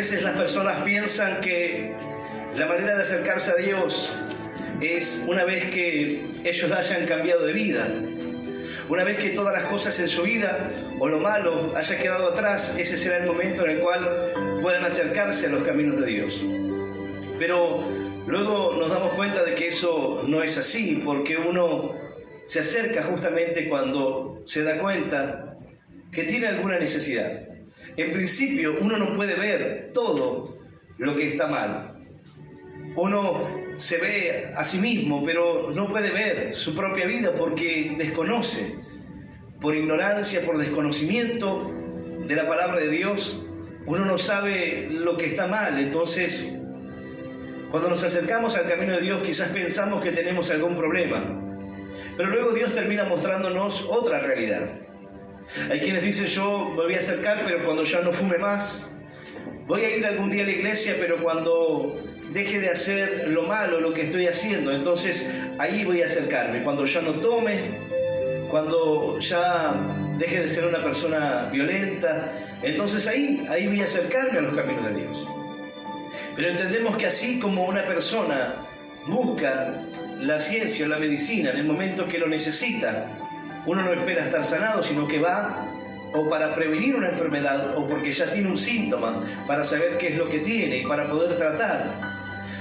veces las personas piensan que la manera de acercarse a Dios es una vez que ellos hayan cambiado de vida. Una vez que todas las cosas en su vida o lo malo haya quedado atrás, ese será el momento en el cual puedan acercarse a los caminos de Dios. Pero luego nos damos cuenta de que eso no es así, porque uno se acerca justamente cuando se da cuenta que tiene alguna necesidad. En principio, uno no puede ver todo lo que está mal. Uno se ve a sí mismo, pero no puede ver su propia vida porque desconoce, por ignorancia, por desconocimiento de la palabra de Dios. Uno no sabe lo que está mal. Entonces, cuando nos acercamos al camino de Dios, quizás pensamos que tenemos algún problema, pero luego Dios termina mostrándonos otra realidad. Hay quienes dicen: yo me voy a acercar, pero cuando ya no fume más. Voy a ir algún día a la iglesia, pero cuando deje de hacer lo malo, lo que estoy haciendo, entonces ahí voy a acercarme. Cuando ya no tome, cuando ya deje de ser una persona violenta, entonces ahí voy a acercarme a los caminos de Dios. Pero entendemos que así como una persona busca la ciencia o la medicina en el momento que lo necesita, uno no espera estar sanado, sino que va o para prevenir una enfermedad o porque ya tiene un síntoma, para saber qué es lo que tiene y para poder tratar.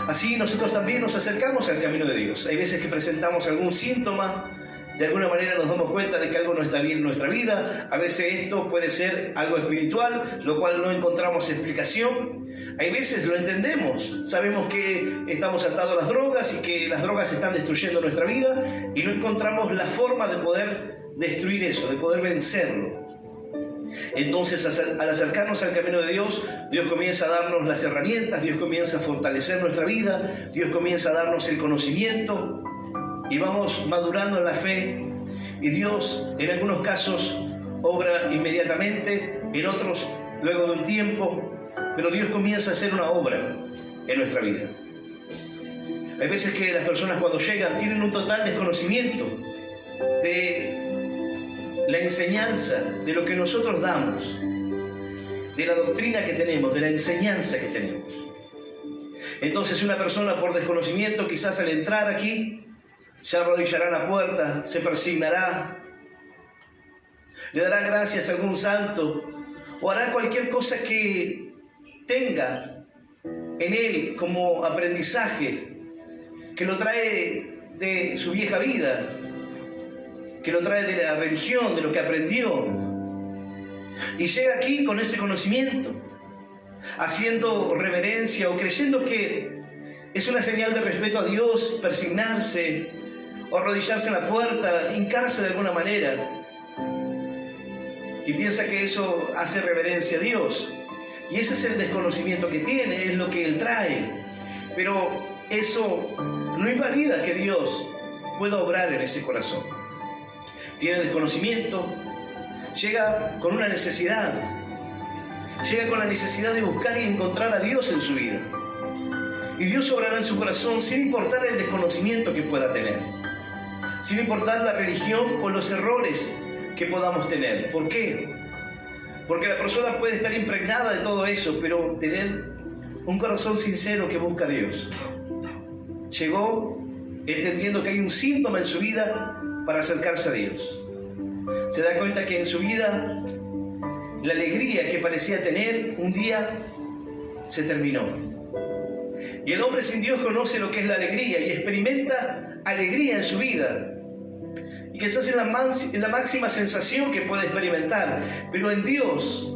Así nosotros también nos acercamos al camino de Dios. Hay veces que presentamos algún síntoma, de alguna manera nos damos cuenta de que algo no está bien en nuestra vida. A veces esto puede ser algo espiritual, lo cual no encontramos explicación. Hay veces lo entendemos, sabemos que estamos atados a las drogas y que las drogas están destruyendo nuestra vida y no encontramos la forma de poder destruir eso, de poder vencerlo. Entonces, al acercarnos al camino de Dios, Dios comienza a darnos las herramientas, Dios comienza a fortalecer nuestra vida, Dios comienza a darnos el conocimiento y vamos madurando en la fe. Y Dios, en algunos casos, obra inmediatamente, en otros, luego de un tiempo, pero Dios comienza a hacer una obra en nuestra vida. Hay veces que las personas cuando llegan tienen un total desconocimiento de la enseñanza, de lo que nosotros damos, de la doctrina que tenemos, de la enseñanza que tenemos. Entonces una persona por desconocimiento, quizás al entrar aquí, se arrodillará en la puerta, se persignará, le dará gracias a algún santo, o hará cualquier cosa que tenga en él como aprendizaje, que lo trae de su vieja vida, que lo trae de la religión, de lo que aprendió, y llega aquí con ese conocimiento, haciendo reverencia o creyendo que es una señal de respeto a Dios, persignarse o arrodillarse en la puerta, hincarse de alguna manera, y piensa que eso hace reverencia a Dios, y ese es el desconocimiento que tiene, es lo que él trae, pero eso no invalida que Dios pueda obrar en ese corazón. Tiene desconocimiento, llega con una necesidad, llega con la necesidad de buscar y encontrar a Dios en su vida. Y Dios obrará en su corazón sin importar el desconocimiento que pueda tener, sin importar la religión o los errores que podamos tener. ¿Por qué? Porque la persona puede estar impregnada de todo eso, pero tener un corazón sincero que busca a Dios. Llegó entendiendo que hay un síntoma en su vida para acercarse a Dios. Se da cuenta que en su vida la alegría que parecía tener un día se terminó. Y el hombre sin Dios conoce lo que es la alegría y experimenta alegría en su vida. Y quizás es la máxima sensación que puede experimentar. Pero en Dios,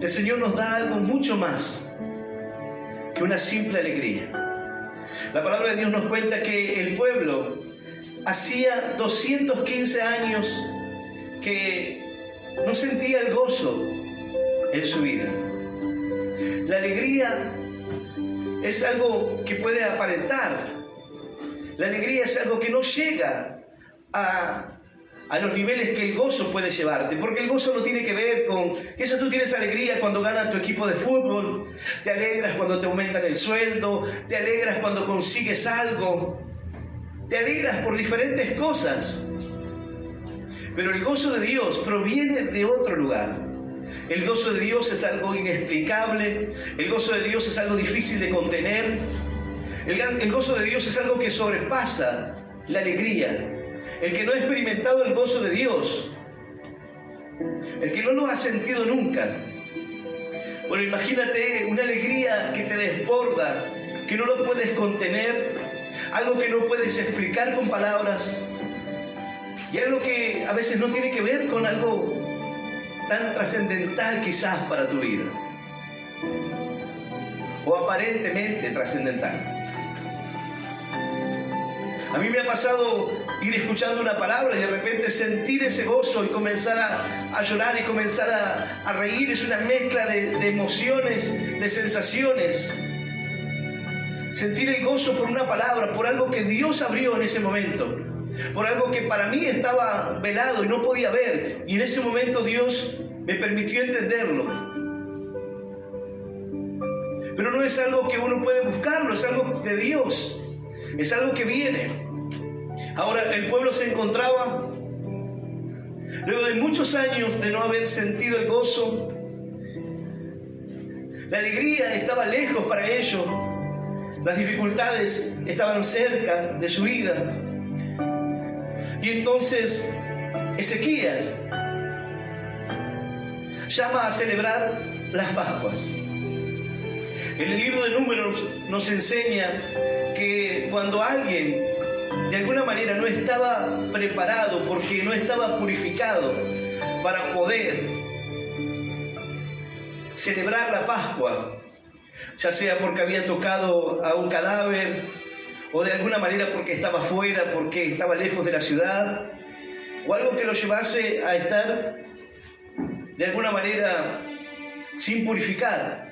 el Señor nos da algo mucho más que una simple alegría. La palabra de Dios nos cuenta que el pueblo hacía 215 años que no sentía el gozo en su vida. La alegría es algo que puede aparentar. La alegría es algo que no llega a los niveles que el gozo puede llevarte, porque el gozo no tiene que ver con que eso. Tú tienes alegría cuando gana tu equipo de fútbol, te alegras cuando te aumentan el sueldo, te alegras cuando consigues algo, te alegras por diferentes cosas. Pero el gozo de Dios proviene de otro lugar. El gozo de Dios es algo inexplicable. El gozo de Dios es algo difícil de contener. El gozo de Dios es algo que sobrepasa la alegría. El que no ha experimentado el gozo de Dios, el que no lo ha sentido nunca, bueno, imagínate una alegría que te desborda, que no lo puedes contener, algo que no puedes explicar con palabras, y algo que a veces no tiene que ver con algo tan trascendental quizás para tu vida, o aparentemente trascendental. A mí me ha pasado ir escuchando una palabra y de repente sentir ese gozo y comenzar a llorar y comenzar a reír. Es una mezcla de emociones, de sensaciones. Sentir el gozo por una palabra, por algo que Dios abrió en ese momento, por algo que para mí estaba velado y no podía ver, y en ese momento Dios me permitió entenderlo. Pero no es algo que uno puede buscarlo, es algo de Dios, es algo que viene. Ahora, el pueblo se encontraba, luego de muchos años de no haber sentido el gozo, la alegría estaba lejos para ellos, las dificultades estaban cerca de su vida. Y entonces Ezequías llama a celebrar las Pascuas. En el libro de Números nos enseña que cuando alguien de alguna manera no estaba preparado, porque no estaba purificado para poder celebrar la Pascua, ya sea porque había tocado a un cadáver, o de alguna manera porque estaba fuera, porque estaba lejos de la ciudad, o algo que lo llevase a estar de alguna manera sin purificar.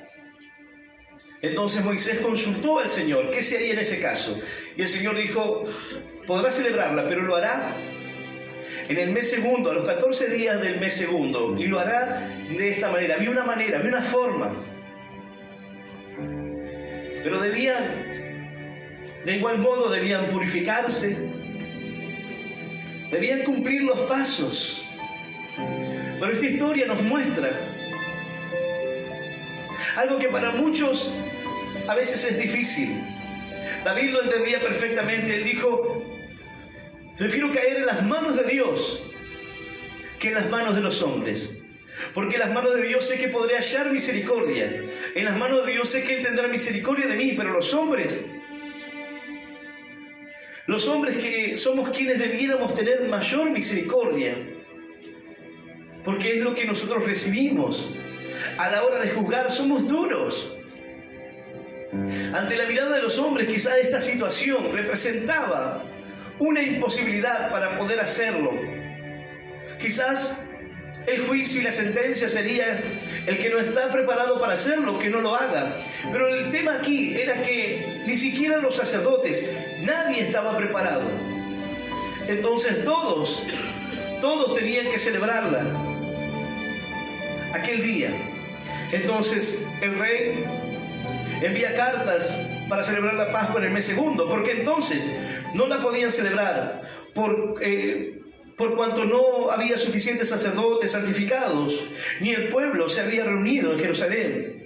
Entonces Moisés consultó al Señor, ¿qué se haría en ese caso? Y el Señor dijo, podrá celebrarla, pero lo hará en el mes segundo, a los 14 días del mes segundo, y lo hará de esta manera. Había una forma, pero de igual modo debían purificarse, debían cumplir los pasos. Pero esta historia nos muestra algo que para muchos a veces es difícil. David lo entendía perfectamente. Él dijo, prefiero caer en las manos de Dios que en las manos de los hombres. Porque en las manos de Dios sé que podré hallar misericordia. En las manos de Dios sé que Él tendrá misericordia de mí. Pero los hombres que somos quienes debiéramos tener mayor misericordia, porque es lo que nosotros recibimos. A la hora de juzgar somos duros. Ante la mirada de los hombres, quizás esta situación representaba una imposibilidad para poder hacerlo. Quizás el juicio y la sentencia sería el que no está preparado para hacerlo, que no lo haga. Pero el tema aquí era que ni siquiera los sacerdotes, nadie estaba preparado. Entonces todos tenían que celebrarla aquel día. Entonces el rey envía cartas para celebrar la Pascua en el mes segundo, porque entonces no la podían celebrar por cuanto no había suficientes sacerdotes santificados, ni el pueblo se había reunido en Jerusalén.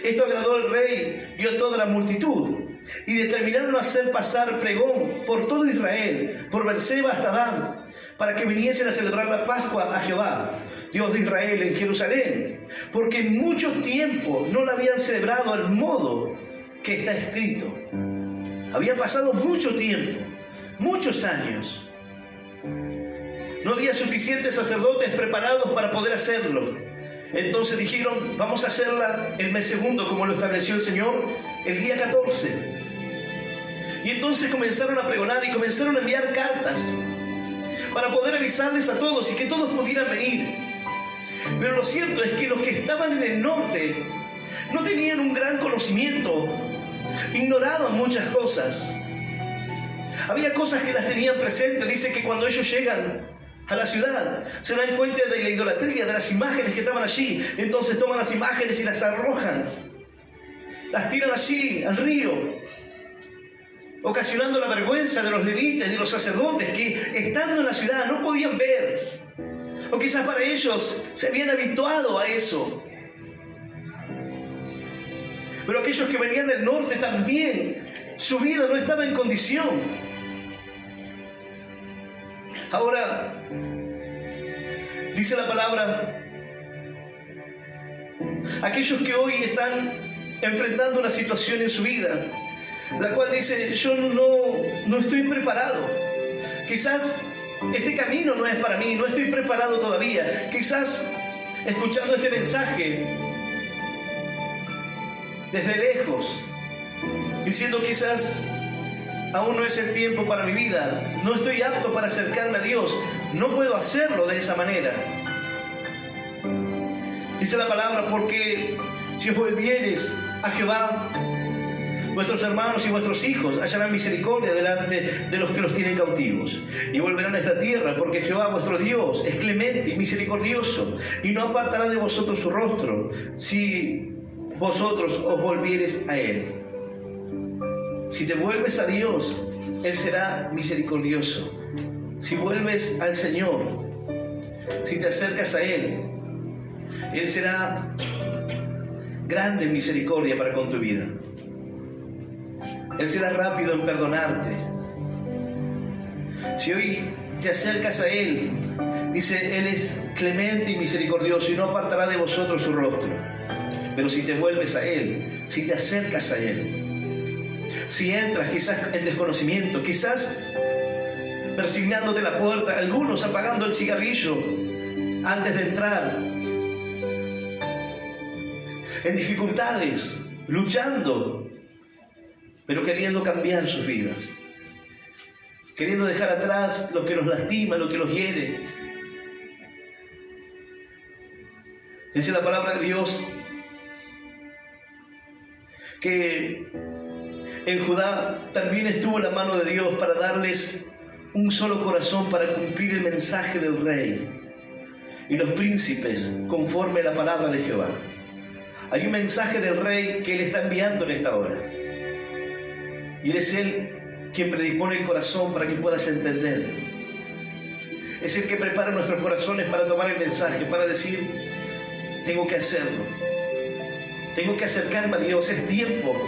Esto agradó al rey y a toda la multitud, y determinaron hacer pasar pregón por todo Israel, por Beerseba hasta Dan, para que viniesen a celebrar la Pascua a Jehová, Dios de Israel, en Jerusalén, porque en mucho tiempo no la habían celebrado al modo que está escrito. Había pasado mucho tiempo, muchos años. No había suficientes sacerdotes preparados para poder hacerlo. Entonces dijeron, vamos a hacerla el mes segundo, como lo estableció el Señor, el día 14. Y entonces comenzaron a pregonar y comenzaron a enviar cartas para poder avisarles a todos y que todos pudieran venir. Pero lo cierto es que los que estaban en el norte no tenían un gran conocimiento, ignoraban muchas cosas. Había cosas que las tenían presentes. Dice que cuando ellos llegan a la ciudad se dan cuenta de la idolatría, de las imágenes que estaban allí. Entonces toman las imágenes y las arrojan, las tiran allí al río, ocasionando la vergüenza de los levitas y de los sacerdotes que, estando en la ciudad, no podían ver, O quizás para ellos se habían habituado a eso. Pero aquellos que venían del norte también, su vida no estaba en condición. Ahora, dice la palabra, aquellos que hoy están enfrentando una situación en su vida, la cual dice, yo no estoy preparado. Quizás este camino no es para mí, no estoy preparado todavía. Quizás escuchando este mensaje desde lejos, diciendo quizás aún no es el tiempo para mi vida, no estoy apto para acercarme a Dios, no puedo hacerlo de esa manera. Dice la palabra, porque si os volviereis a Jehová, vuestros hermanos y vuestros hijos hallarán misericordia delante de los que los tienen cautivos, y volverán a esta tierra, porque Jehová vuestro Dios es clemente y misericordioso, y no apartará de vosotros su rostro, si vosotros os volviereis a Él. Si te vuelves a Dios, Él será misericordioso. Si vuelves al Señor, si te acercas a Él, Él será grande en misericordia para con tu vida. Él será rápido en perdonarte. Si hoy te acercas a Él, dice, Él es clemente y misericordioso y no apartará de vosotros su rostro. Pero si te vuelves a Él, si te acercas a Él, si entras quizás en desconocimiento, quizás persignándote la puerta, algunos apagando el cigarrillo antes de entrar, en dificultades, luchando, pero queriendo cambiar sus vidas, queriendo dejar atrás lo que los lastima, lo que los hiere. Dice la palabra de Dios que en Judá también estuvo la mano de Dios para darles un solo corazón para cumplir el mensaje del rey y los príncipes conforme a la palabra de Jehová. Hay un mensaje del rey que Él está enviando en esta hora. Y es Él quien predispone el corazón para que puedas entender. Es el que prepara nuestros corazones para tomar el mensaje, para decir, tengo que hacerlo. Tengo que acercarme a Dios. Es tiempo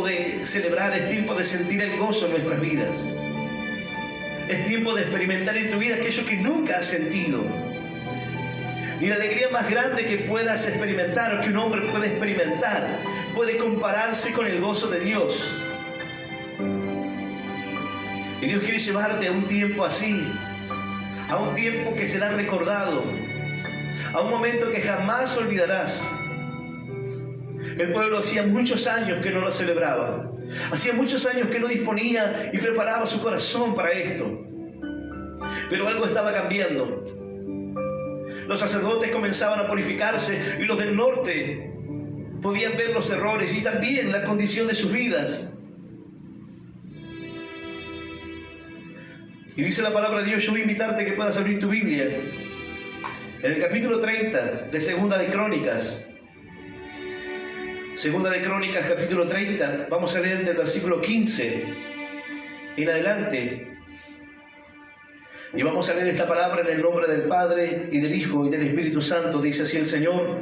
de celebrar, es tiempo de sentir el gozo en nuestras vidas. Es tiempo de experimentar en tu vida aquello que nunca has sentido. Y la alegría más grande que puedas experimentar, o que un hombre puede experimentar, puede compararse con el gozo de Dios. Y Dios quiere llevarte a un tiempo así, a un tiempo que será recordado, a un momento que jamás olvidarás. El pueblo hacía muchos años que no lo celebraba, hacía muchos años que no disponía y preparaba su corazón para esto. Pero algo estaba cambiando. Los sacerdotes comenzaban a purificarse y los del norte podían ver los errores y también la condición de sus vidas. Y dice la palabra de Dios, yo voy a invitarte a que puedas abrir tu Biblia en el capítulo 30 de Segunda de Crónicas. Segunda de Crónicas, capítulo 30, vamos a leer del versículo 15 en adelante. Y vamos a leer esta palabra en el nombre del Padre, y del Hijo, y del Espíritu Santo. Dice así el Señor.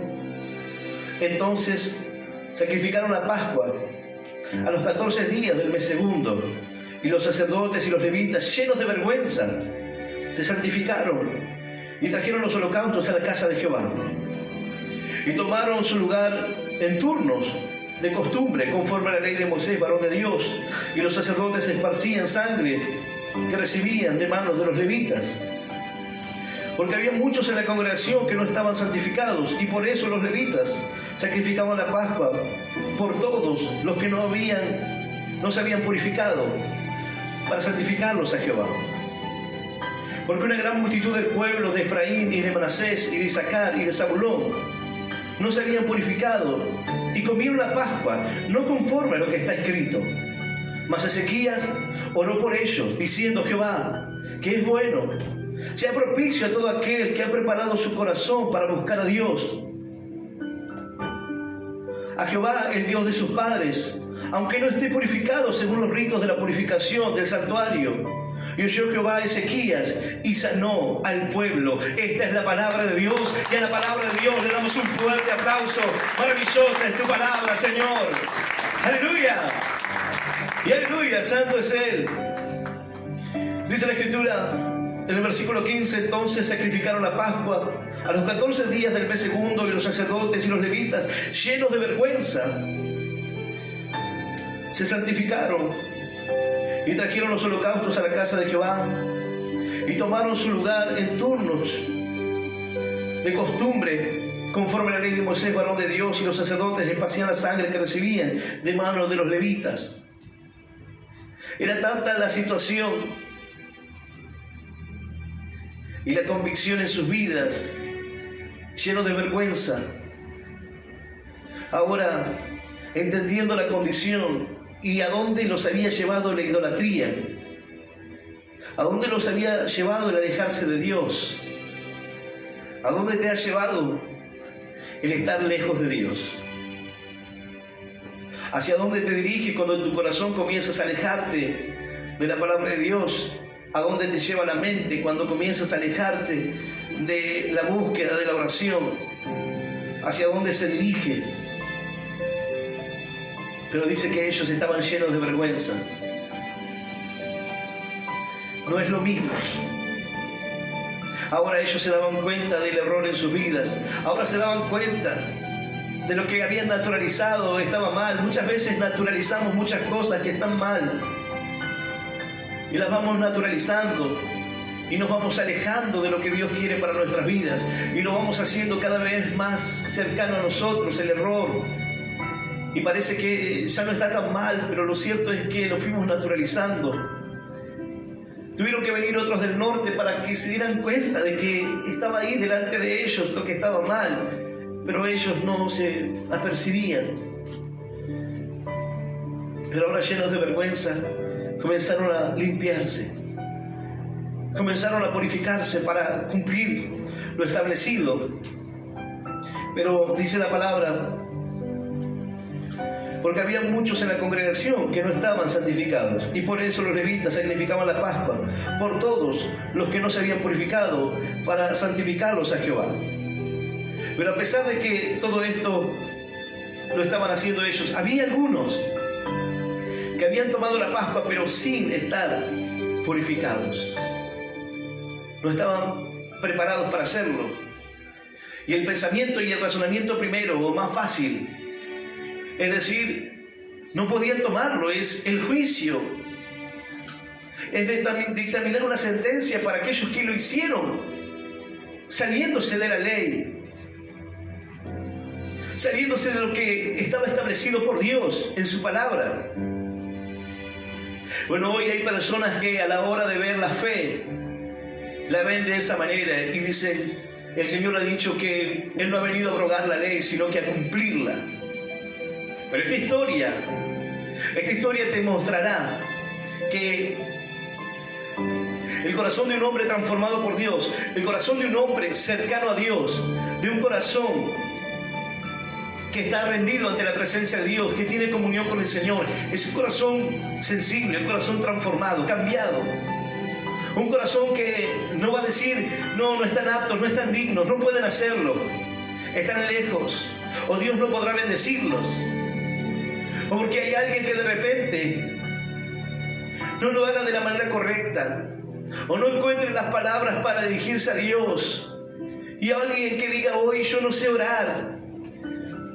Entonces sacrificaron la Pascua a los 14 días del mes segundo, y los sacerdotes y los levitas, llenos de vergüenza, se santificaron y trajeron los holocaustos a la casa de Jehová. Y tomaron su lugar en turnos de costumbre, conforme a la ley de Moisés, varón de Dios, y los sacerdotes esparcían sangre que recibían de manos de los levitas, porque había muchos en la congregación que no estaban santificados, y por eso los levitas sacrificaban la Pascua por todos los que no se habían purificado, para santificarlos a Jehová. Porque una gran multitud del pueblo de Efraín y de Manasés y de Isaacar y de Zabulón no se habían purificado y comieron la Pascua, no conforme a lo que está escrito. Mas Ezequías oró por ellos, diciendo: Jehová, que es bueno, sea propicio a todo aquel que ha preparado su corazón para buscar a Dios. A Jehová, el Dios de sus padres, aunque no esté purificado según los ritos de la purificación del santuario Y oyó Jehová a Ezequías y sanó al pueblo. Esta es la palabra de Dios, y a la palabra de Dios le damos un fuerte aplauso. Maravillosa es tu palabra, Señor. Aleluya. Y aleluya, santo es Él. Dice la Escritura en el versículo 15: entonces sacrificaron la Pascua a los 14 días del mes segundo, y los sacerdotes y los levitas, llenos de vergüenza, se santificaron y trajeron los holocaustos a la casa de Jehová, y tomaron su lugar en turnos de costumbre, conforme a la ley de Moisés, varón de Dios, y los sacerdotes esparcían la sangre que recibían de manos de los levitas. Era tanta la situación y la convicción en sus vidas, llenos de vergüenza. Ahora, entendiendo la condición y a dónde los había llevado la idolatría, a dónde los había llevado el alejarse de Dios, a dónde te ha llevado el estar lejos de Dios, hacia dónde te dirige cuando en tu corazón comienzas a alejarte de la palabra de Dios, a dónde te lleva la mente cuando comienzas a alejarte de la búsqueda de la oración, hacia dónde se dirige. Pero dice que ellos estaban llenos de vergüenza. No es lo mismo. Ahora ellos se daban cuenta del error en sus vidas. Ahora se daban cuenta de lo que habían naturalizado estaba mal. Muchas veces naturalizamos muchas cosas que están mal y las vamos naturalizando y nos vamos alejando de lo que Dios quiere para nuestras vidas, y lo vamos haciendo cada vez más cercano a nosotros, el error. Y parece que ya no está tan mal, pero lo cierto es que lo fuimos naturalizando. Tuvieron que venir otros del norte para que se dieran cuenta de que estaba ahí delante de ellos lo que estaba mal, pero ellos no se apercibían. Pero ahora, llenos de vergüenza, comenzaron a limpiarse, comenzaron a purificarse para cumplir lo establecido. Pero dice la palabra, porque había muchos en la congregación que no estaban santificados, y por eso los levitas sacrificaban la Pascua por todos los que no se habían purificado, para santificarlos a Jehová. Pero a pesar de que todo esto lo estaban haciendo ellos, había algunos que habían tomado la Pascua pero sin estar purificados. No estaban preparados para hacerlo. Y el pensamiento y el razonamiento primero, o más fácil, es decir, no podían tomarlo, es el juicio, es dictaminar una sentencia para aquellos que lo hicieron, saliéndose de la ley, saliéndose de lo que estaba establecido por Dios en su palabra. Bueno, hoy hay personas que a la hora de ver la fe, la ven de esa manera y dicen, el Señor ha dicho que Él no ha venido a abrogar la ley, sino que a cumplirla. Pero esta historia te mostrará que el corazón de un hombre transformado por Dios, el corazón de un hombre cercano a Dios, de un corazón que está rendido ante la presencia de Dios, que tiene comunión con el Señor, es un corazón sensible, un corazón transformado, cambiado. Un corazón que no va a decir, no están aptos, no están dignos, no pueden hacerlo, están lejos, o Dios no podrá bendecirlos, o porque hay alguien que de repente no lo haga de la manera correcta, o no encuentre las palabras para dirigirse a Dios, y alguien que diga, hoy yo no sé orar,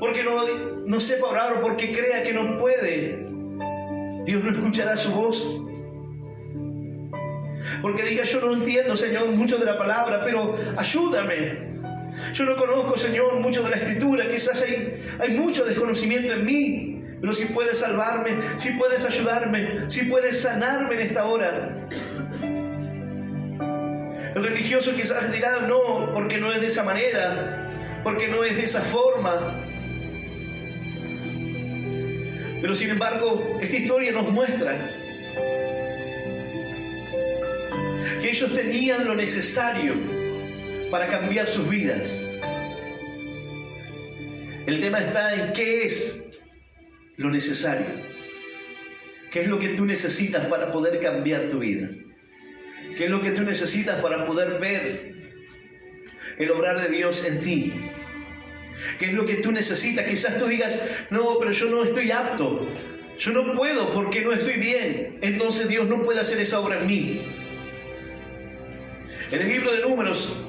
porque no sepa orar, o porque crea que no puede, Dios no escuchará su voz. Porque diga, yo no entiendo, Señor, mucho de la palabra, pero ayúdame. Yo no conozco, Señor, mucho de la Escritura, quizás hay mucho desconocimiento en mí, pero si puedes salvarme, si puedes ayudarme, si puedes sanarme en esta hora. El religioso quizás dirá, no, porque no es de esa manera, porque no es de esa forma. Pero sin embargo, esta historia nos muestra que ellos tenían lo necesario para cambiar sus vidas. El tema está en qué es lo necesario, qué es lo que tú necesitas para poder cambiar tu vida. ¿Qué es lo que tú necesitas para poder ver el obrar de Dios en ti? ¿Qué es lo que tú necesitas? Quizás tú digas, no, pero yo no estoy apto. Yo no puedo porque no estoy bien. Entonces Dios no puede hacer esa obra en mí. En el libro de Números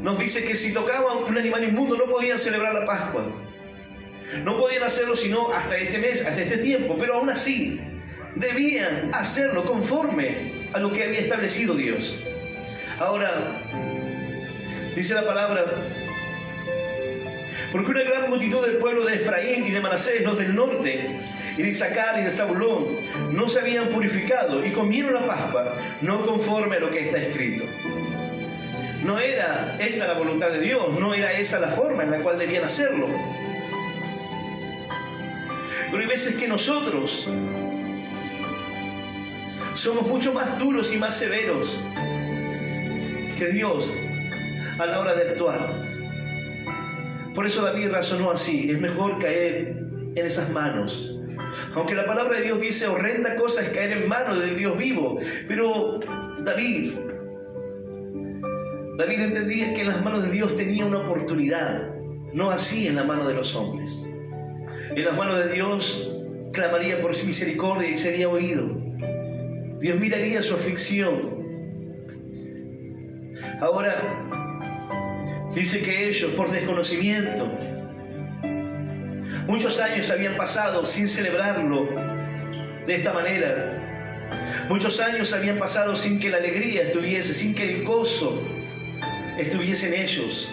nos dice que si tocaban un animal inmundo no podían celebrar la Pascua. No podían hacerlo sino hasta este mes, hasta este tiempo. Pero aún así, debían hacerlo conforme a lo que había establecido Dios. Ahora, dice la palabra, porque una gran multitud del pueblo de Efraín y de Manasés, los del norte, y de Isaacar y de Zabulón, no se habían purificado y comieron la Pascua, no conforme a lo que está escrito. No era esa la voluntad de Dios, no era esa la forma en la cual debían hacerlo. Pero hay veces que nosotros somos mucho más duros y más severos que Dios a la hora de actuar. Por eso David razonó así: es mejor caer en esas manos. Aunque la palabra de Dios dice horrenda cosa es caer en manos del Dios vivo, pero David entendía que en las manos de Dios tenía una oportunidad, no así en la mano de los hombres. En las manos de Dios clamaría por su misericordia y sería oído. Dios miraría su aflicción. Ahora, dice que ellos, por desconocimiento, muchos años habían pasado sin celebrarlo de esta manera. Muchos años habían pasado sin que la alegría estuviese, sin que el gozo estuviese en ellos.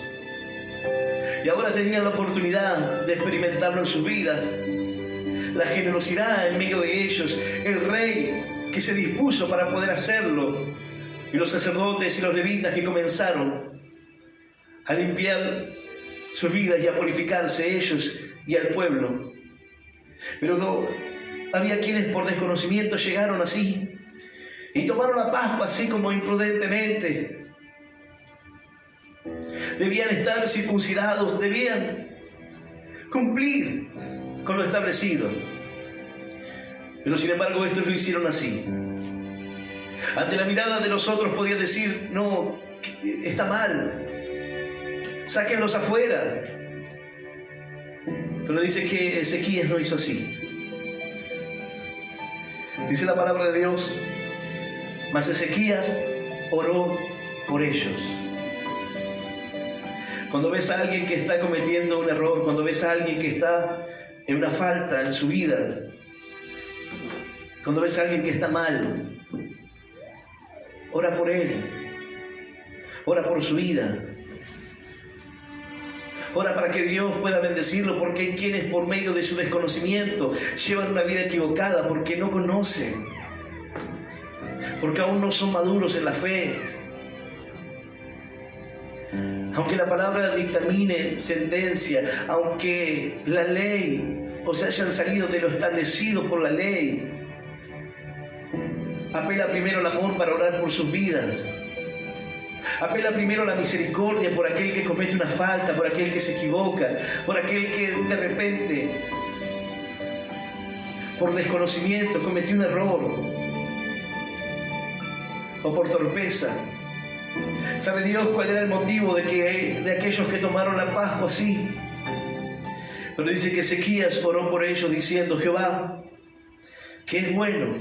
Y ahora tenían la oportunidad de experimentarlo en sus vidas. La generosidad en medio de ellos, el rey que se dispuso para poder hacerlo, y los sacerdotes y los levitas que comenzaron a limpiar sus vidas y a purificarse ellos y al pueblo. Pero no, había quienes por desconocimiento llegaron así y tomaron la Pascua así como imprudentemente. Debían estar circuncidados, debían cumplir con lo establecido. Pero sin embargo estos lo hicieron así. Ante la mirada de los otros podían decir, no, está mal, sáquenlos afuera. Pero dice que Ezequías no hizo así. Dice la palabra de Dios, mas Ezequías oró por ellos. Cuando ves a alguien que está cometiendo un error, cuando ves a alguien que está en una falta en su vida, cuando ves a alguien que está mal, ora por él, ora por su vida, ora para que Dios pueda bendecirlo, porque hay quienes por medio de su desconocimiento llevan una vida equivocada, porque no conocen, porque aún no son maduros en la fe. Aunque la palabra dictamine sentencia, aunque la ley, o se hayan salido de lo establecido por la ley, apela primero al amor para orar por sus vidas. Apela primero a la misericordia por aquel que comete una falta, por aquel que se equivoca, por aquel que de repente, por desconocimiento, cometió un error, o por torpeza. ¿Sabe Dios cuál era el motivo de aquellos que tomaron la Pascua así? Pero dice que Ezequías oró por ellos diciendo, Jehová, que es bueno,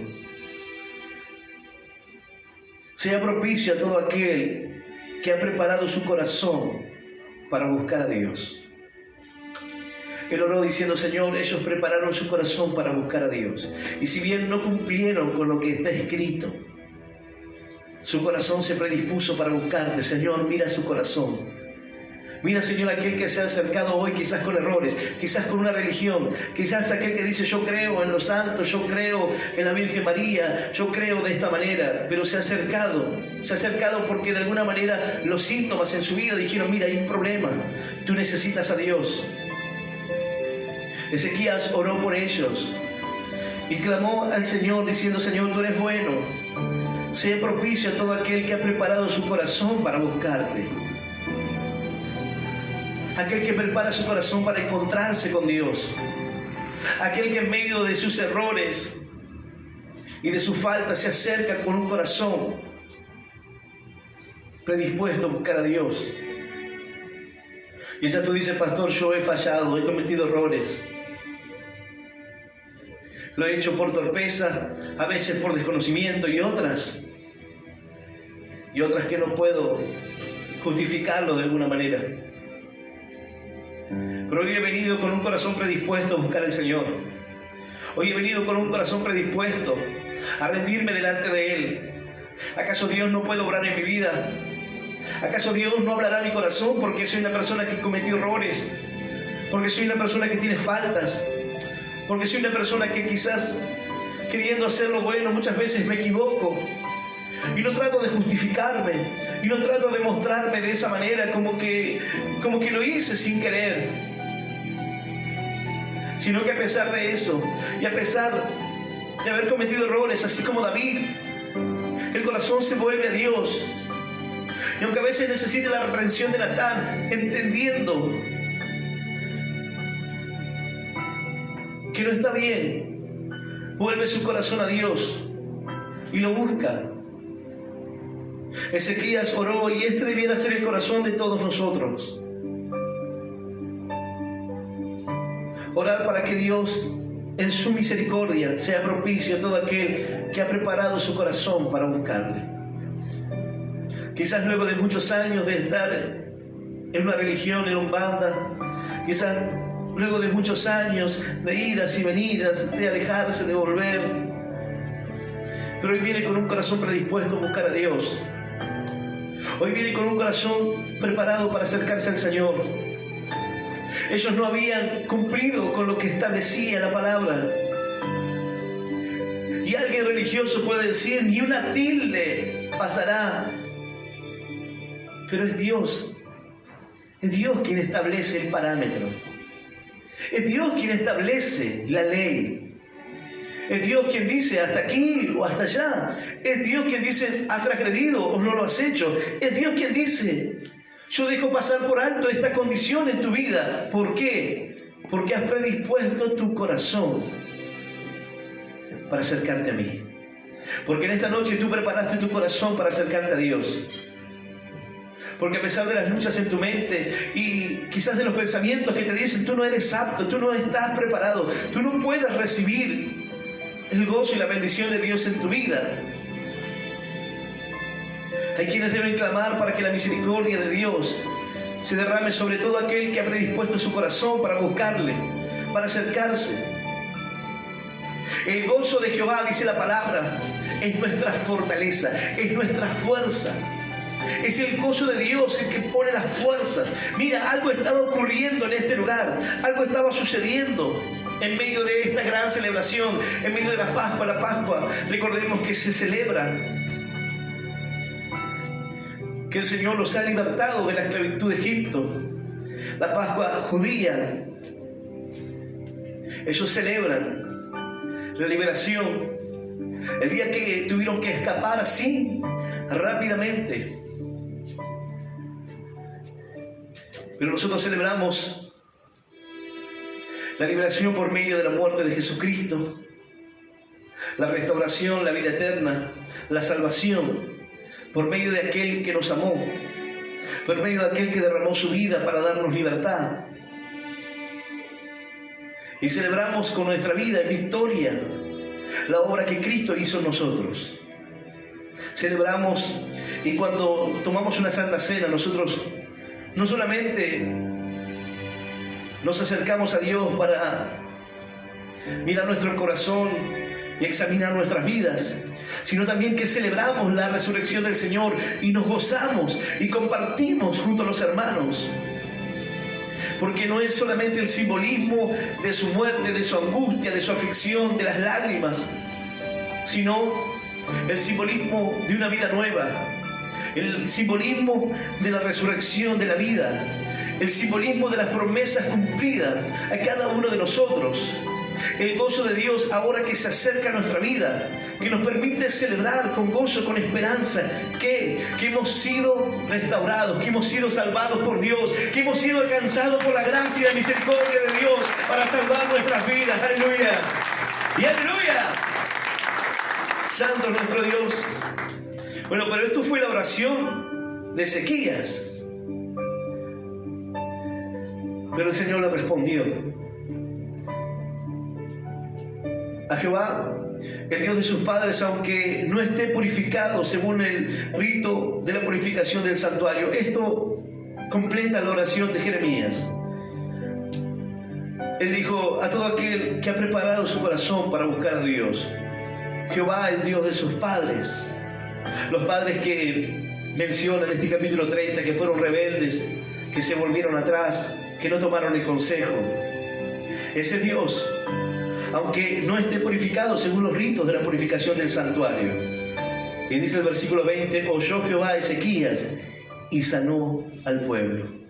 sea propicio a todo aquel que ha preparado su corazón para buscar a Dios. Él oró diciendo, Señor, ellos prepararon su corazón para buscar a Dios. Y si bien no cumplieron con lo que está escrito, su corazón se predispuso para buscarte. Señor, mira su corazón. Mira, Señor, aquel que se ha acercado hoy quizás con errores, quizás con una religión, quizás aquel que dice, yo creo en los santos, yo creo en la Virgen María, yo creo de esta manera, pero se ha acercado porque de alguna manera los síntomas en su vida dijeron, mira, hay un problema, tú necesitas a Dios. Ezequías oró por ellos y clamó al Señor diciendo, Señor, tú eres bueno, sea propicio a todo aquel que ha preparado su corazón para buscarte. Aquel que prepara su corazón para encontrarse con Dios. Aquel que en medio de sus errores y de sus faltas se acerca con un corazón predispuesto a buscar a Dios. Quizás tú dices, pastor, yo he fallado, he cometido errores. Lo he hecho por torpeza, a veces por desconocimiento y otras que no puedo justificarlo de alguna manera. Pero hoy he venido con un corazón predispuesto a buscar al Señor. Hoy he venido con un corazón predispuesto a rendirme delante de Él. ¿Acaso Dios no puede obrar en mi vida? ¿Acaso Dios no hablará a mi corazón porque soy una persona que cometió errores? Porque soy una persona que tiene faltas. Porque soy una persona que quizás queriendo hacer lo bueno muchas veces me equivoco. Y no trato de justificarme. Y no trato de mostrarme de esa manera como que lo hice sin querer. Sino que a pesar de eso, y a pesar de haber cometido errores, así como David, el corazón se vuelve a Dios. Y aunque a veces necesite la reprensión de Natán, entendiendo que no está bien, vuelve su corazón a Dios y lo busca. Ezequías oró y este debiera ser el corazón de todos nosotros. Orar para que Dios, en su misericordia, sea propicio a todo aquel que ha preparado su corazón para buscarle. Quizás luego de muchos años de estar en una religión, en Umbanda, quizás luego de muchos años de idas y venidas, de alejarse, de volver, pero hoy viene con un corazón predispuesto a buscar a Dios. Hoy viene con un corazón preparado para acercarse al Señor. Ellos no habían cumplido con lo que establecía la palabra. Y alguien religioso puede decir, ni una tilde pasará. Pero es Dios quien establece el parámetro. Es Dios quien establece la ley. Es Dios quien dice hasta aquí o hasta allá. Es Dios quien dice has transgredido o no lo has hecho. Es Dios quien dice yo dejo pasar por alto esta condición en tu vida. ¿Por qué? Porque has predispuesto tu corazón para acercarte a mí. Porque en esta noche tú preparaste tu corazón para acercarte a Dios. Porque a pesar de las luchas en tu mente y quizás de los pensamientos que te dicen tú no eres apto, tú no estás preparado, tú no puedes recibir el gozo y la bendición de Dios en tu vida. Hay quienes deben clamar para que la misericordia de Dios se derrame sobre todo aquel que ha predispuesto su corazón para buscarle, para acercarse. El gozo de Jehová, dice la palabra, es nuestra fortaleza, es nuestra fuerza. Es el gozo de Dios el que pone las fuerzas. Mira, algo estaba ocurriendo en este lugar, algo estaba sucediendo en medio de esta gran celebración, en medio de la Pascua, recordemos que se celebra que el Señor los ha libertado de la esclavitud de Egipto, la Pascua judía. Ellos celebran la liberación, el día que tuvieron que escapar así, rápidamente. Pero nosotros celebramos la liberación por medio de la muerte de Jesucristo, la restauración, la vida eterna, la salvación, por medio de aquel que nos amó, por medio de aquel que derramó su vida para darnos libertad. Y celebramos con nuestra vida en victoria la obra que Cristo hizo en nosotros. Celebramos y cuando tomamos una santa cena nosotros no solamente nos acercamos a Dios para mirar nuestro corazón y examinar nuestras vidas, sino también que celebramos la resurrección del Señor y nos gozamos y compartimos junto a los hermanos. Porque no es solamente el simbolismo de su muerte, de su angustia, de su aflicción, de las lágrimas, sino el simbolismo de una vida nueva, el simbolismo de la resurrección de la vida, el simbolismo de las promesas cumplidas a cada uno de nosotros. El gozo de Dios ahora que se acerca a nuestra vida, que nos permite celebrar con gozo, con esperanza, que hemos sido restaurados, que hemos sido salvados por Dios, que hemos sido alcanzados por la gracia y la misericordia de Dios para salvar nuestras vidas. ¡Aleluya! ¡Y aleluya! Santo nuestro Dios. Bueno, pero esto fue la oración de Ezequías. Pero el Señor le respondió: a Jehová, el Dios de sus padres, aunque no esté purificado según el rito de la purificación del santuario. Esto completa la oración de Jeremías. Él dijo: a todo aquel que ha preparado su corazón para buscar a Dios, Jehová, el Dios de sus padres. Los padres que menciona en este capítulo 30, que fueron rebeldes, que se volvieron atrás, que no tomaron el consejo. Ese Dios, aunque no esté purificado según los ritos de la purificación del santuario. Y dice el versículo 20: oyó Jehová a Ezequías y sanó al pueblo.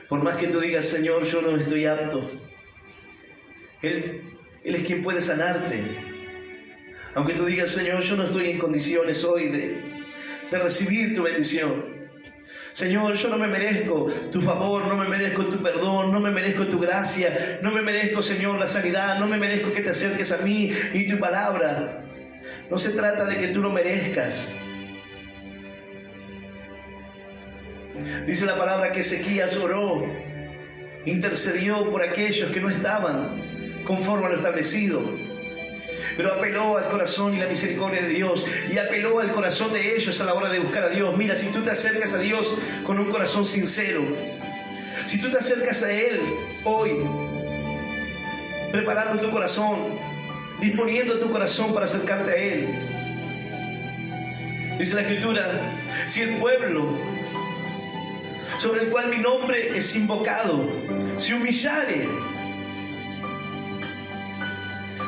Por más que tú digas: Señor, yo no estoy apto, Él es quien puede sanarte. Aunque tú digas: Señor, yo no estoy en condiciones hoy de recibir tu bendición. Señor, yo no me merezco tu favor, no me merezco tu perdón, no me merezco tu gracia, no me merezco, Señor, la sanidad, no me merezco que te acerques a mí y tu palabra. No se trata de que tú lo merezcas. Dice la palabra que Ezequías oró, intercedió por aquellos que no estaban conforme a lo establecido, pero apeló al corazón y la misericordia de Dios, y apeló al corazón de ellos a la hora de buscar a Dios. Mira, si tú te acercas a Dios con un corazón sincero, si tú te acercas a Él hoy, preparando tu corazón, disponiendo tu corazón para acercarte a Él, dice la Escritura: si el pueblo sobre el cual mi nombre es invocado se humillare.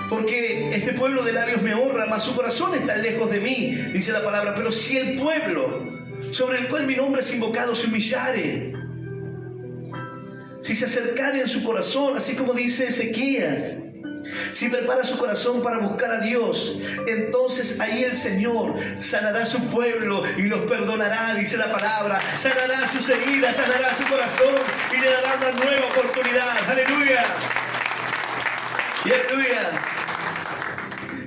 Porque este pueblo de labios me honra, mas su corazón está lejos de mí, dice la palabra. Pero si el pueblo sobre el cual mi nombre es invocado se humillare, si se acercare en su corazón, así como dice Ezequías, si prepara su corazón para buscar a Dios, entonces ahí el Señor sanará su pueblo y los perdonará, dice la palabra. Sanará sus heridas, sanará su corazón y le dará una nueva oportunidad. ¡Aleluya! Y aleluya.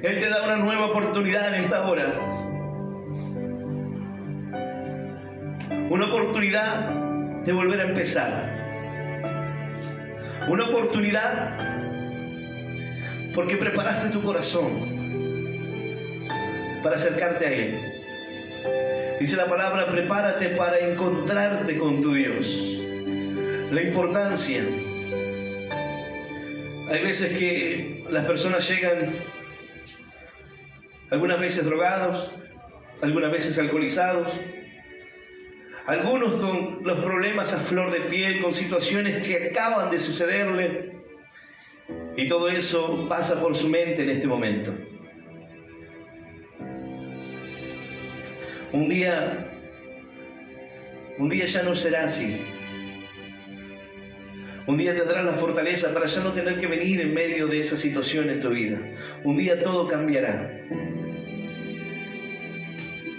Él te da una nueva oportunidad en esta hora. Una oportunidad de volver a empezar. Una oportunidad porque preparaste tu corazón para acercarte a Él. Dice la palabra: prepárate para encontrarte con tu Dios. La importancia. Hay veces que las personas llegan, algunas veces drogados, algunas veces alcoholizados, algunos con los problemas a flor de piel, con situaciones que acaban de sucederle, y todo eso pasa por su mente en este momento. Un día ya no será así. Un día tendrás la fortaleza para ya no tener que venir en medio de esa situación en tu vida. Un día todo cambiará.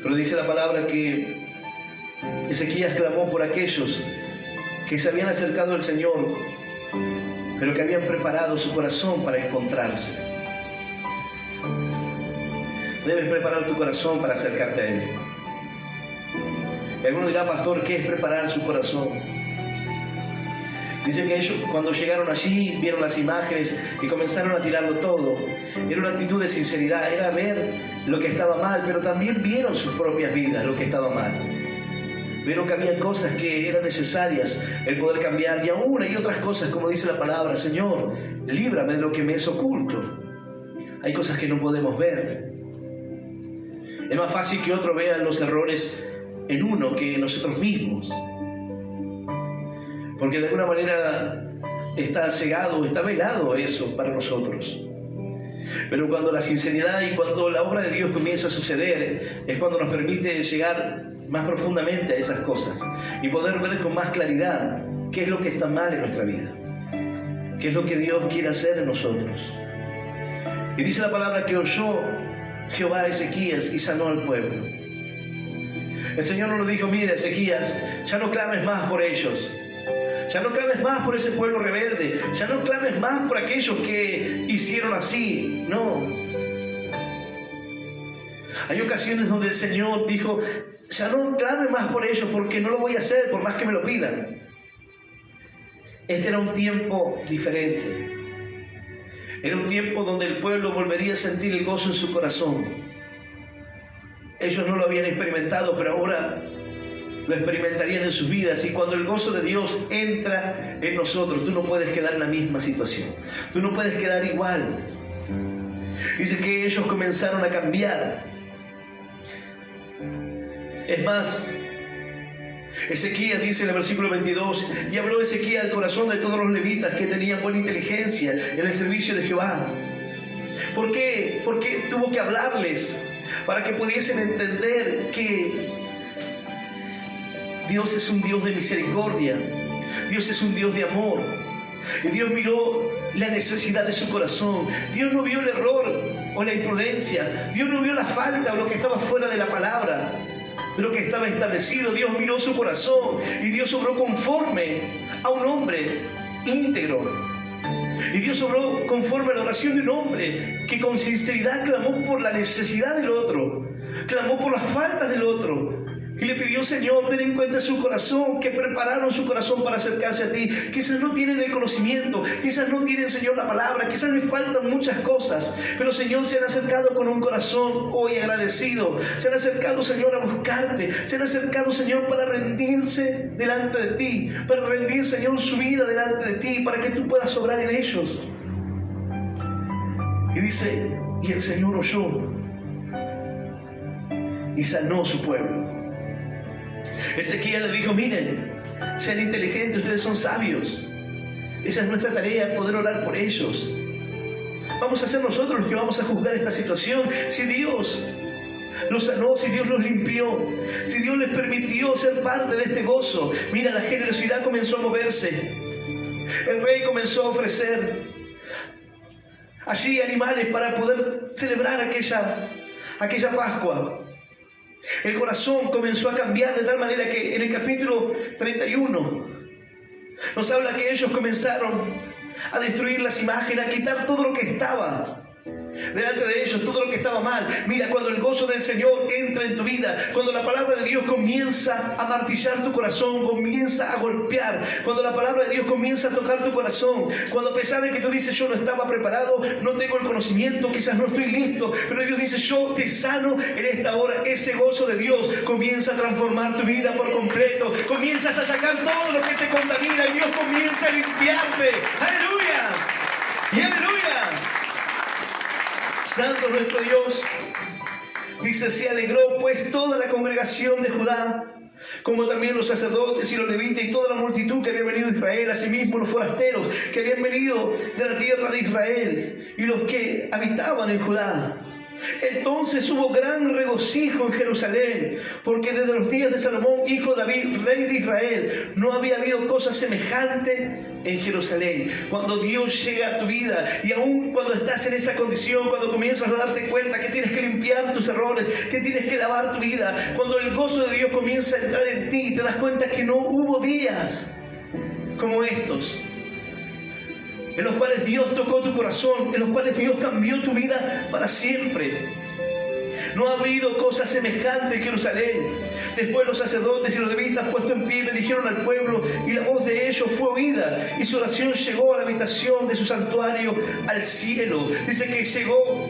Pero dice la palabra que Ezequías clamó por aquellos que se habían acercado al Señor, pero que habían preparado su corazón para encontrarse. Debes preparar tu corazón para acercarte a Él. Y alguno dirá: pastor, ¿qué es preparar su corazón? Dice que ellos, cuando llegaron allí, vieron las imágenes y comenzaron a tirarlo todo. Era una actitud de sinceridad, era ver lo que estaba mal, pero también vieron sus propias vidas, lo que estaba mal. Vieron que había cosas que eran necesarias el poder cambiar, y aún hay otras cosas, como dice la palabra: Señor, líbrame de lo que me es oculto. Hay cosas que no podemos ver. Es más fácil que otro vea los errores en uno que en nosotros mismos, porque de alguna manera está cegado, está velado eso para nosotros. Pero cuando la sinceridad y cuando la obra de Dios comienza a suceder, es cuando nos permite llegar más profundamente a esas cosas y poder ver con más claridad qué es lo que está mal en nuestra vida, qué es lo que Dios quiere hacer en nosotros. Y dice la palabra que oyó Jehová a Ezequías y sanó al pueblo. El Señor no lo dijo: mira, Ezequías, ya no clames más por ellos, ya no clames más por ese pueblo rebelde, ya no clames más por aquellos que hicieron así. No. Hay ocasiones donde el Señor dijo, ya no clame más por ellos porque no lo voy a hacer por más que me lo pidan. Este era un tiempo diferente. Era un tiempo donde el pueblo volvería a sentir el gozo en su corazón. Ellos no lo habían experimentado, pero ahora lo experimentarían en sus vidas. Y cuando el gozo de Dios entra en nosotros, tú no puedes quedar en la misma situación. Tú no puedes quedar igual. Dice que ellos comenzaron a cambiar. Es más, Ezequías dice en el versículo 22, y habló Ezequías al corazón de todos los levitas que tenían buena inteligencia en el servicio de Jehová. ¿Por qué? Porque tuvo que hablarles para que pudiesen entender que Dios es un Dios de misericordia, Dios es un Dios de amor. Y Dios miró la necesidad de su corazón. Dios no vio el error o la imprudencia. Dios no vio la falta o lo que estaba fuera de la palabra, de lo que estaba establecido. Dios miró su corazón y Dios obró conforme a un hombre íntegro. Y Dios obró conforme a la oración de un hombre que con sinceridad clamó por la necesidad del otro, clamó por las faltas del otro. Y le pidió, Señor, ten en cuenta su corazón, que prepararon su corazón para acercarse a ti. Quizás no tienen el conocimiento, quizás no tienen, Señor, la palabra, quizás les faltan muchas cosas. Pero, Señor, se han acercado con un corazón hoy agradecido. Se han acercado, Señor, a buscarte. Se han acercado, Señor, para rendirse delante de ti. Para rendir, Señor, su vida delante de ti, para que tú puedas obrar en ellos. Y dice, y el Señor oyó y sanó su pueblo. Ezequiel le dijo, miren, sean inteligentes, ustedes son sabios. Esa es nuestra tarea, poder orar por ellos. Vamos a ser nosotros los que vamos a juzgar esta situación. Si Dios los sanó, si Dios los limpió, si Dios les permitió ser parte de este gozo. Mira, la generosidad comenzó a moverse. El rey comenzó a ofrecer allí animales para poder celebrar aquella Pascua. El corazón comenzó a cambiar de tal manera que en el capítulo 31 nos habla que ellos comenzaron a destruir las imágenes, a quitar todo lo que estaba delante de ellos, todo lo que estaba mal. Mira, cuando el gozo del Señor entra en tu vida, cuando la palabra de Dios comienza a martillar tu corazón, comienza a golpear, cuando la palabra de Dios comienza a tocar tu corazón, cuando a pesar de que tú dices, yo no estaba preparado, no tengo el conocimiento, quizás no estoy listo, pero Dios dice, yo te sano en esta hora. Ese gozo de Dios comienza a transformar tu vida por completo, comienzas a sacar todo lo que te contamina y Dios comienza a limpiarte. ¡Aleluya! ¡Y aleluya! Santo nuestro Dios. Dice, se alegró pues toda la congregación de Judá, como también los sacerdotes y los levitas y toda la multitud que había venido de Israel, asimismo los forasteros que habían venido de la tierra de Israel y los que habitaban en Judá. Entonces hubo gran regocijo en Jerusalén, porque desde los días de Salomón, hijo de David, rey de Israel, no había habido cosa semejante en Jerusalén. Cuando Dios llega a tu vida, y aún cuando estás en esa condición, cuando comienzas a darte cuenta que tienes que limpiar tus errores, que tienes que lavar tu vida, cuando el gozo de Dios comienza a entrar en ti, te das cuenta que no hubo días como estos, en los cuales Dios tocó tu corazón, en los cuales Dios cambió tu vida para siempre. No ha habido cosa semejante en Jerusalén. Después los sacerdotes y los levitas, puestos en pie, bendijeron al pueblo, y la voz de ellos fue oída, y su oración llegó a la habitación de su santuario, al cielo. Dice que llegó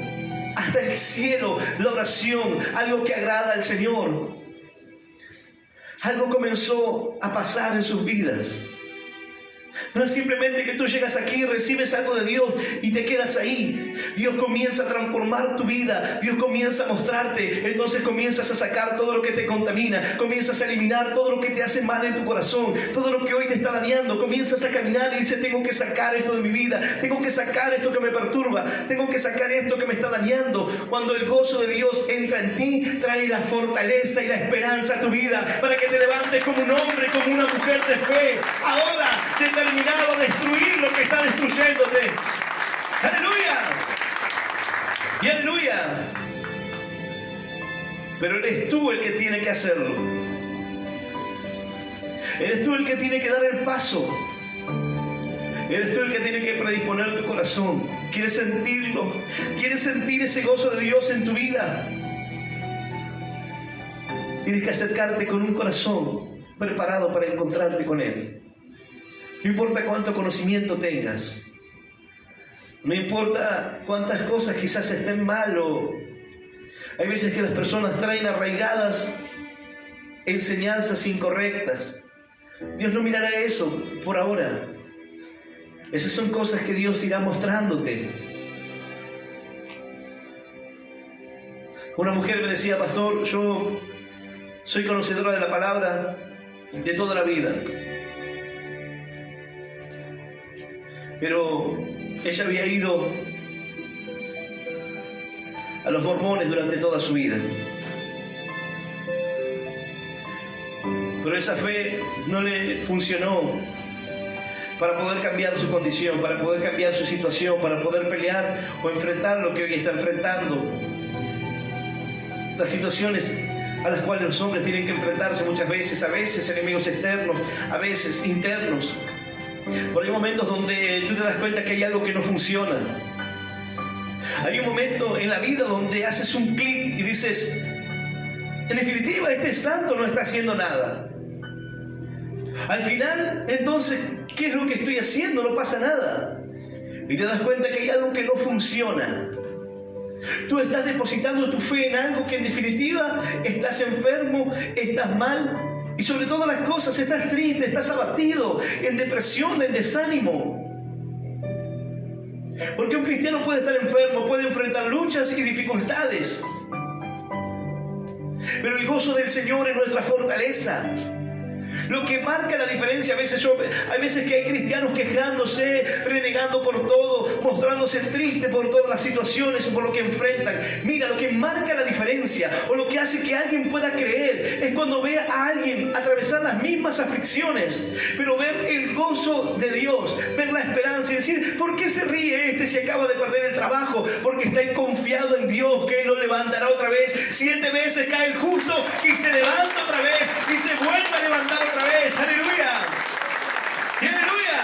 hasta el cielo la oración, algo que agrada al Señor. Algo comenzó a pasar en sus vidas. No es simplemente que tú llegas aquí, recibes algo de Dios y te quedas ahí. Dios comienza a transformar tu vida, Dios comienza a mostrarte, entonces comienzas a sacar todo lo que te contamina, comienzas a eliminar todo lo que te hace mal en tu corazón, todo lo que hoy te está dañando, comienzas a caminar y dices, tengo que sacar esto de mi vida, tengo que sacar esto que me perturba, tengo que sacar esto que me está dañando. Cuando el gozo de Dios entra en ti, trae la fortaleza y la esperanza a tu vida, para que te levantes como un hombre, como una mujer de fe, ahora determinado a destruir lo que está destruyéndote. ¡Aleluya! ¡Y aleluya! Pero eres tú el que tiene que hacerlo. Eres tú el que tiene que dar el paso. Eres tú el que tiene que predisponer tu corazón. ¿Quieres sentirlo? ¿Quieres sentir ese gozo de Dios en tu vida? Tienes que acercarte con un corazón preparado para encontrarte con Él. No importa cuánto conocimiento tengas. No importa cuántas cosas quizás estén mal o... Hay veces que las personas traen arraigadas enseñanzas incorrectas. Dios no mirará eso por ahora. Esas son cosas que Dios irá mostrándote. Una mujer me decía: pastor, yo soy conocedora de la palabra de toda la vida. Pero ella había ido a los mormones durante toda su vida. Pero esa fe no le funcionó para poder cambiar su condición, para poder cambiar su situación, para poder pelear o enfrentar lo que hoy está enfrentando. Las situaciones a las cuales los hombres tienen que enfrentarse muchas veces, a veces enemigos externos, a veces internos. Pero hay momentos donde tú te das cuenta que hay algo que no funciona. Hay un momento en la vida donde haces un clic y dices: en definitiva, este santo no está haciendo nada. Al final, entonces, ¿qué es lo que estoy haciendo? No pasa nada. Y te das cuenta que hay algo que no funciona. Tú estás depositando tu fe en algo que en definitiva estás enfermo, estás mal y sobre todas las cosas estás triste, estás abatido, en depresión, en desánimo. Porque un cristiano puede estar enfermo, puede enfrentar luchas y dificultades. Pero el gozo del Señor es nuestra fortaleza. Lo que marca la diferencia, hay veces que hay cristianos quejándose, renegando por todo, mostrándose tristes por todas las situaciones y por lo que enfrentan. Mira, lo que marca la diferencia o lo que hace que alguien pueda creer es cuando ve a alguien atravesar las mismas aflicciones, pero ver el gozo de Dios, ver la esperanza y decir: ¿por qué se ríe este si acaba de perder el trabajo? Porque está confiado en Dios, que Él lo levantará otra vez. 7 veces cae el justo y se levanta otra vez y se vuelve a levantar otra vez. ¡Aleluya! ¡Y aleluya!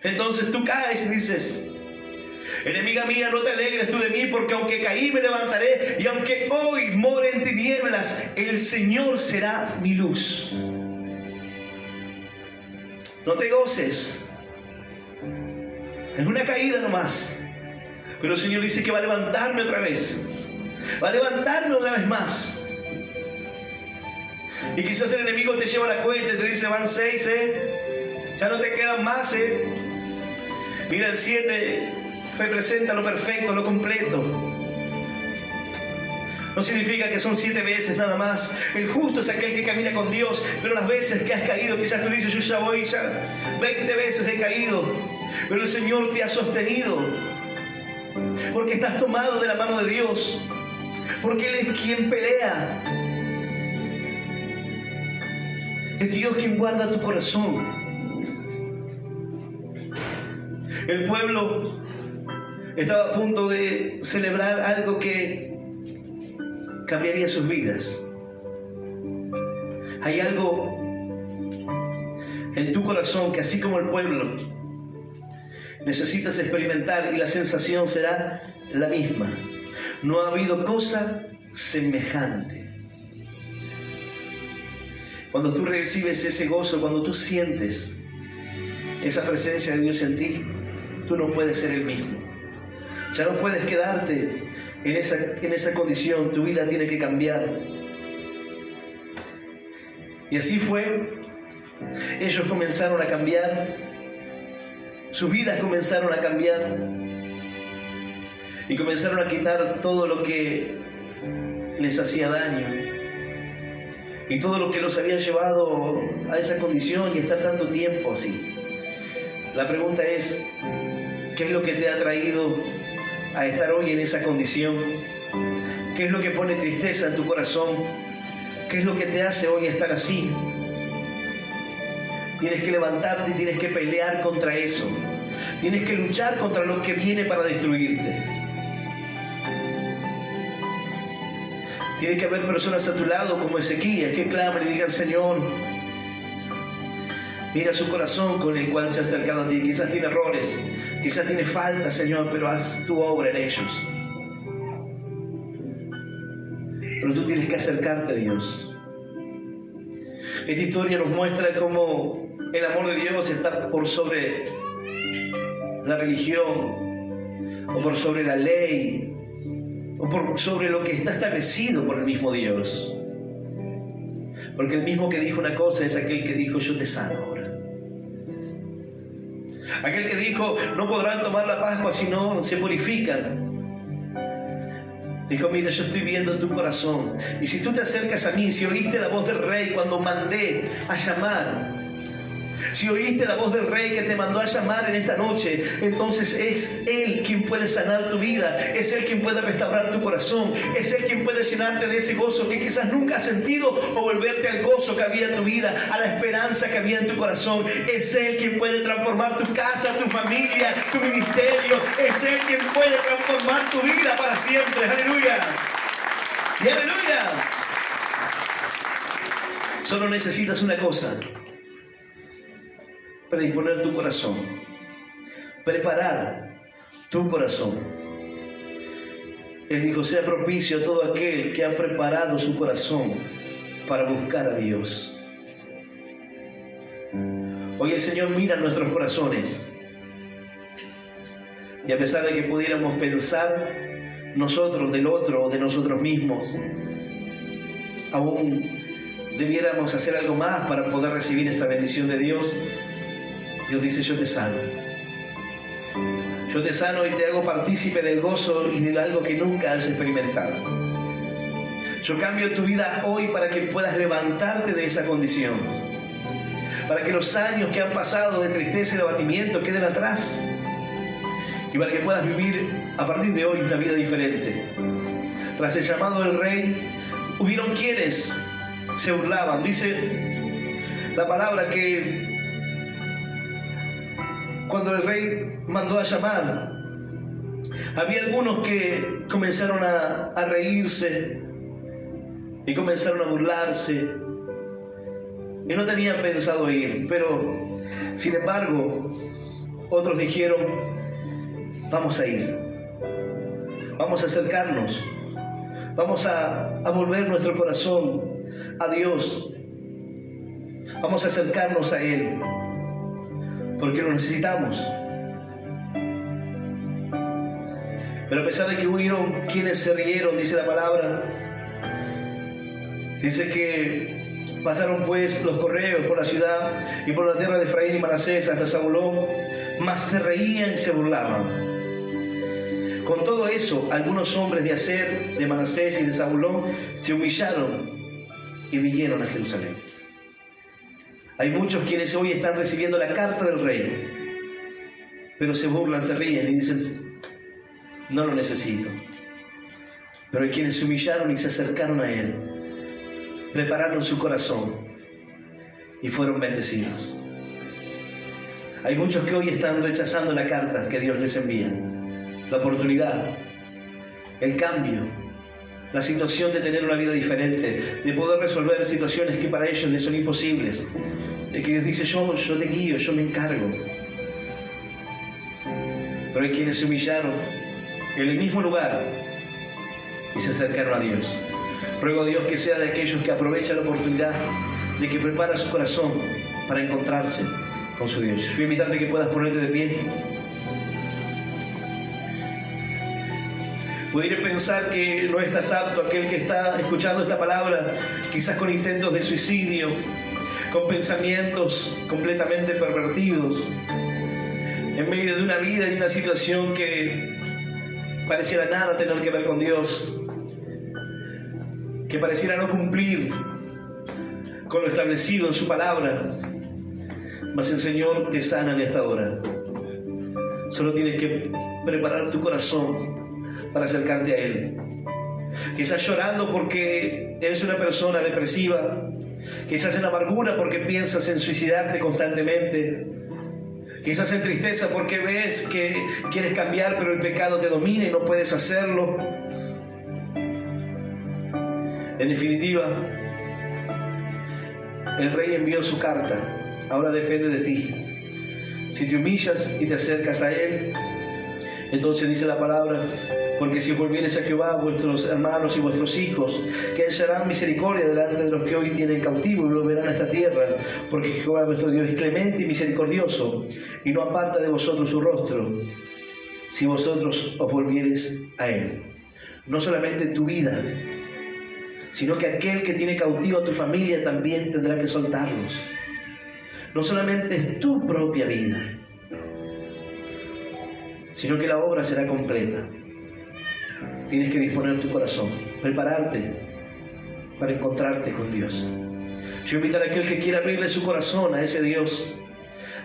Entonces tú caes y dices: enemiga mía, no te alegres tú de mí, porque aunque caí me levantaré, y aunque hoy more en tinieblas, el Señor será mi luz. No te goces. Es una caída nomás. Pero el Señor dice que va a levantarme otra vez. Va a levantarme una vez más. Y quizás el enemigo te lleva la cuenta y te dice: van 6, ya no te quedan más, Mira, el 7 representa lo perfecto, lo completo. No significa que son 7 veces nada más. El justo es aquel que camina con Dios, pero las veces que has caído, quizás tú dices: yo ya voy, ya 20 veces he caído, pero el Señor te ha sostenido, porque estás tomado de la mano de Dios, porque Él es quien pelea. Es Dios quien guarda tu corazón. El pueblo estaba a punto de celebrar algo que cambiaría sus vidas. Hay algo en tu corazón que, así como el pueblo, necesitas experimentar, y la sensación será la misma. No ha habido cosa semejante. Cuando tú recibes ese gozo, cuando tú sientes esa presencia de Dios en ti, tú no puedes ser el mismo. Ya no puedes quedarte en esa condición. Tu vida tiene que cambiar. Y así fue. Ellos comenzaron a cambiar. Sus vidas comenzaron a cambiar. Y comenzaron a quitar todo lo que les hacía daño. Y todo lo que los había llevado a esa condición y estar tanto tiempo así. La pregunta es: ¿qué es lo que te ha traído a estar hoy en esa condición? ¿Qué es lo que pone tristeza en tu corazón? ¿Qué es lo que te hace hoy estar así? Tienes que levantarte y tienes que pelear contra eso. Tienes que luchar contra lo que viene para destruirte. Tiene que haber personas a tu lado como Ezequías que clamen y digan: Señor, mira su corazón con el cual se ha acercado a ti. Quizás tiene errores, quizás tiene faltas, Señor, pero haz tu obra en ellos. pero tú tienes que acercarte a Dios. Esta historia nos muestra cómo el amor de Dios está por sobre la religión, o por sobre la ley, o por sobre lo que está establecido por el mismo Dios. Porque el mismo que dijo una cosa es aquel que dijo: yo te sano ahora. Aquel que dijo: no podrán tomar la Pascua si no se purifican. Dijo: mira, yo estoy viendo tu corazón. Y si tú te acercas a mí, si oíste la voz del Rey cuando mandé a llamar, si oíste la voz del Rey que te mandó a llamar en esta noche, entonces es Él quien puede sanar tu vida, es Él quien puede restaurar tu corazón, es Él quien puede llenarte de ese gozo que quizás nunca has sentido, o volverte al gozo que había en tu vida, a la esperanza que había en tu corazón. Es Él quien puede transformar tu casa, tu familia, tu ministerio. Es Él quien puede transformar tu vida para siempre. ¡Aleluya! ¡Y aleluya! Solo necesitas una cosa: predisponer tu corazón, preparar tu corazón. Él dijo: sea propicio a todo aquel que ha preparado su corazón para buscar a Dios. Hoy el Señor mira nuestros corazones, y a pesar de que pudiéramos pensar nosotros del otro o de nosotros mismos, aún debiéramos hacer algo más para poder recibir esa bendición de Dios. Dios dice: yo te sano. Yo te sano y te hago partícipe del gozo y de algo que nunca has experimentado. Yo cambio tu vida hoy para que puedas levantarte de esa condición, para que los años que han pasado de tristeza y de abatimiento queden atrás, y para que puedas vivir a partir de hoy una vida diferente. Tras el llamado del Rey, hubieron quienes se burlaban. Dice la palabra que cuando el Rey mandó a llamar, había algunos que comenzaron a reírse y comenzaron a burlarse, y no tenían pensado ir, pero sin embargo otros dijeron: vamos a ir, vamos a acercarnos, vamos a volver nuestro corazón a Dios, vamos a acercarnos a Él, porque lo necesitamos. Pero a pesar de que hubieron quienes se rieron, dice la palabra, dice que pasaron pues los correos por la ciudad y por la tierra de Efraín y Manasés hasta Zabulón, mas se reían y se burlaban. Con todo eso, algunos hombres de Aser, de Manasés y de Zabulón se humillaron y vinieron a Jerusalén. Hay muchos quienes hoy están recibiendo la carta del Rey, pero se burlan, se ríen y dicen: no lo necesito. Pero hay quienes se humillaron y se acercaron a Él, prepararon su corazón y fueron bendecidos. Hay muchos que hoy están rechazando la carta que Dios les envía, la oportunidad, el cambio, la situación de tener una vida diferente, de poder resolver situaciones que para ellos les son imposibles, de que Dios dice: yo te guío, yo me encargo. Pero hay quienes se humillaron en el mismo lugar y se acercaron a Dios. Ruego a Dios que sea de aquellos que aprovechan la oportunidad de que prepara su corazón para encontrarse con su Dios. Voy a invitarte a que puedas ponerte de pie. Pudiera pensar que no estás apto, aquel que está escuchando esta palabra, quizás con intentos de suicidio, con pensamientos completamente pervertidos, en medio de una vida y una situación que pareciera nada tener que ver con Dios, que pareciera no cumplir con lo establecido en su palabra, mas el Señor te sana en esta hora. Solo tienes que preparar tu corazón para acercarte a Él. Quizás llorando porque eres una persona depresiva, quizás en amargura porque piensas en suicidarte constantemente, quizás en tristeza porque ves que quieres cambiar pero el pecado te domina y no puedes hacerlo. En definitiva, el Rey envió su carta. Ahora depende de ti. Si te humillas y te acercas a Él Entonces dice la palabra: porque si volviereis a Jehová, vuestros hermanos y vuestros hijos, que hallarán misericordia delante de los que hoy tienen cautivo y volverán a esta tierra, porque Jehová vuestro Dios es clemente y misericordioso, y no aparta de vosotros su rostro, si vosotros os volviereis a Él. No solamente tu vida, sino que aquel que tiene cautivo a tu familia también tendrá que soltarlos. No solamente es tu propia vida, sino que la obra será completa. Tienes que disponer tu corazón, prepararte para encontrarte con Dios. Yo invitaré a aquel que quiera abrirle su corazón a ese Dios,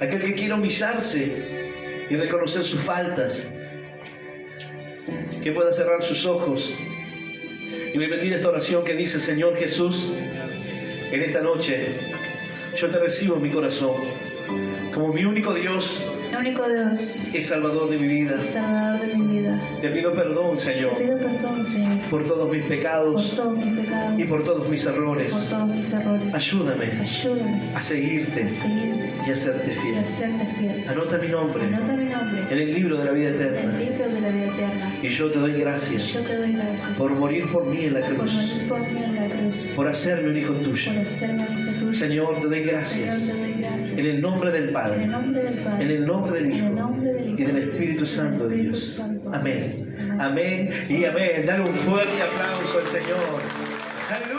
aquel que quiera humillarse y reconocer sus faltas, que pueda cerrar sus ojos y repetir esta oración que dice: Señor Jesús, en esta noche yo te recibo en mi corazón como mi único Dios y Salvador de mi vida. Salvador de mi vida. Te pido perdón, Señor, Te pido perdón, Señor, por todos mis pecados por todos mis pecados y por todos mis errores. por todos mis errores. Ayúdame Ayúdame a seguirte a seguirte y a serte y a fiel. serte fiel. Anota mi nombre Anota mi nombre en el libro de la vida en el eterna. libro de la vida eterna. Y yo te doy Yo gracias te doy gracias por morir por mí en la por cruz, morir por mí en la cruz, por hacerme un hijo tuyo. por hacerme un hijo tuyo. Señor, te doy Señor, gracias te doy gracias. en el nombre del En el Padre, nombre del Padre, en el nombre del en el Hijo nombre del Hijo y del Espíritu Santo de y del Dios. Espíritu Santo de Amén. Dios. Amén. Amén y amén. Dale un fuerte aplauso al Señor. Aleluya.